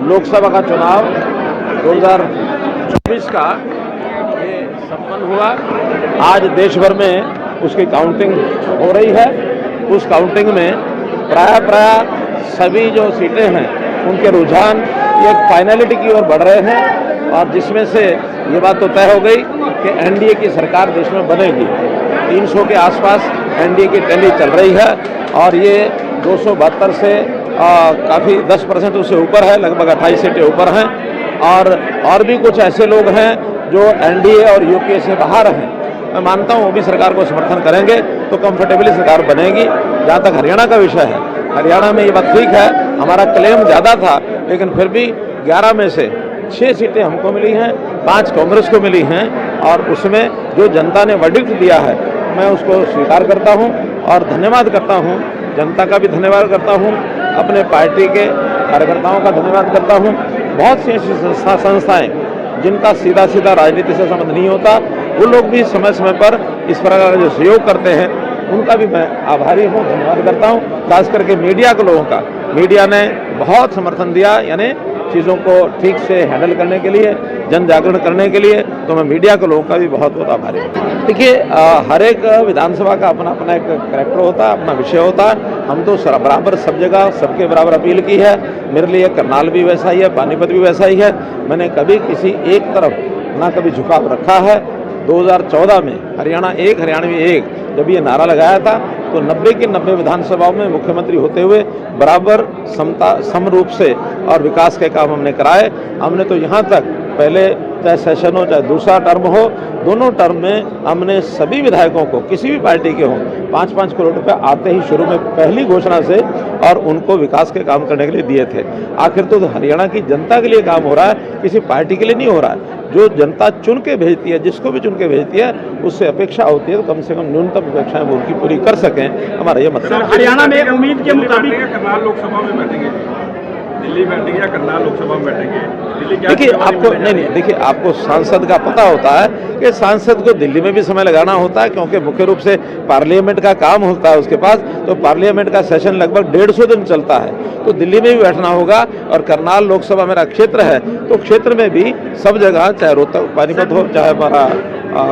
लोकसभा का चुनाव 2024 का ये संपन्न हुआ। आज देश भर में उसकी काउंटिंग हो रही है। उस काउंटिंग में प्राय सभी जो सीटें हैं उनके रुझान ये फाइनलिटी की ओर बढ़ रहे हैं और जिसमें से ये बात तो तय हो गई कि एनडीए की सरकार देश में बनेगी। 300 के आसपास एनडीए की टैली चल रही है और ये 272 से काफ़ी 10% उससे ऊपर है, लगभग 28 सीटें ऊपर हैं। और भी कुछ ऐसे लोग हैं जो एनडीए और यूपीए से बाहर हैं। मैं मानता हूँ वो भी सरकार को समर्थन करेंगे तो कंफर्टेबली सरकार बनेगी। जहाँ तक हरियाणा का विषय है, हरियाणा में ये बात ठीक है, हमारा क्लेम ज़्यादा था, लेकिन फिर भी 11 में से 6 सीटें हमको मिली हैं, 5 कांग्रेस को मिली हैं और उसमें जो जनता ने वर्डिक्ट दिया है मैं उसको स्वीकार करता हूं और धन्यवाद करता हूं। जनता का भी धन्यवाद करता हूं, अपने पार्टी के कार्यकर्ताओं का धन्यवाद करता हूं। बहुत सी ऐसी संस्थाएं जिनका सीधा राजनीति से संबंध नहीं होता, वो लोग भी समय समय पर इस प्रकार का जो सहयोग करते हैं उनका भी मैं आभारी हूँ, धन्यवाद करता हूँ। खास करके मीडिया के लोगों का, मीडिया ने बहुत समर्थन दिया, यानी चीज़ों को ठीक से हैंडल करने के लिए, जन जागरण करने के लिए, तो मैं मीडिया के लोगों का भी बहुत बहुत आभारी हूँ। देखिए, हर एक विधानसभा का अपना अपना एक करैक्टर होता है, अपना विषय होता है। हम तो बराबर सब जगह सबके बराबर अपील की है। मेरे लिए करनाल भी वैसा ही है, पानीपत भी वैसा ही है। मैंने कभी किसी एक तरफ ना कभी झुकाव रखा है। 2014 में हरियाणा एक हरियाणवी एक जब ये नारा लगाया था तो 90 की 90 विधानसभाओं में मुख्यमंत्री होते हुए बराबर सम रूप से और विकास के काम हमने कराए। हमने तो यहाँ तक पहले चाहे सेशन हो चाहे दूसरा टर्म हो, दोनों टर्म में हमने सभी विधायकों को, किसी भी पार्टी के हों, 5-5 करोड़ रुपए आते ही शुरू में पहली घोषणा से और उनको विकास के काम करने के लिए दिए थे। आखिर तो हरियाणा की जनता के लिए काम हो रहा है, किसी पार्टी के लिए नहीं हो रहा है। जो जनता चुन के भेजती है, जिसको भी चुन के भेजती है, उससे अपेक्षा होती है तो कम से कम न्यूनतम अपेक्षाएं वो उनकी पूरी कर सकें। हमारा ये मतलब हरियाणा में उम्मीद के मुताबिक करनाल लोकसभा में बैठेंगे, दिल्ली बैठेंगे या करनाल लोकसभा में बैठेंगे? देखिए, आपको नहीं, देखिए, आपको सांसद का पता होता है कि सांसद को दिल्ली में भी समय लगाना होता है, क्योंकि मुख्य रूप से पार्लियामेंट का काम होता है उसके पास। तो पार्लियामेंट का सेशन लगभग 150 दिन चलता है, तो दिल्ली में भी बैठना होगा। और करनाल लोकसभा मेरा क्षेत्र है, तो क्षेत्र में भी सब जगह, चाहे रोहतक पानीपत हो, चाहे हमारा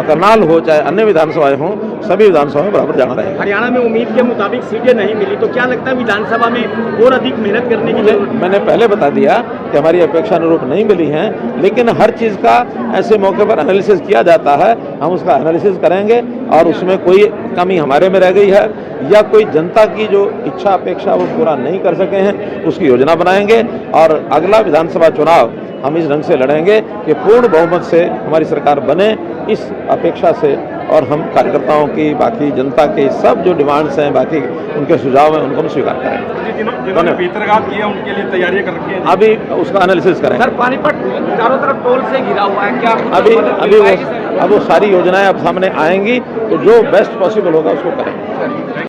करनाल हो, चाहे अन्य विधानसभाएं हों, सभी विधानसभा में बराबर जाना रहेगा। हरियाणा में उम्मीद के मुताबिक सीटें नहीं मिली तो क्या लगता है विधानसभा में और अधिक मेहनत करने की जरूरत? मैंने पहले बता दिया कि हमारी अपेक्षा अनुरूप नहीं मिली हैं, लेकिन हर चीज़ का ऐसे मौके पर एनालिसिस किया जाता है। हम उसका एनालिसिस करेंगे और उसमें कोई कमी हमारे में रह गई है या कोई जनता की जो इच्छा अपेक्षा वो पूरा नहीं कर सके हैं, उसकी योजना बनाएंगे और अगला विधानसभा चुनाव हम इस ढंग से लड़ेंगे कि पूर्ण बहुमत से हमारी सरकार बने, इस अपेक्षा से। और हम कार्यकर्ताओं की, बाकी जनता के सब जो डिमांड्स हैं, बाकी उनके सुझाव हैं, उनको हम स्वीकार करेंगे। जिन्होंने बेतरगाह किया उनके लिए तैयारियां कर रखी हैं, अभी उसका एनालिसिस करेंगे। सर, पानीपत चारों तरफ टोल से घिरा हुआ है, क्या अभी वो सारी योजनाएं अब सामने आएंगी तो जो बेस्ट पॉसिबल होगा उसको करेंगे।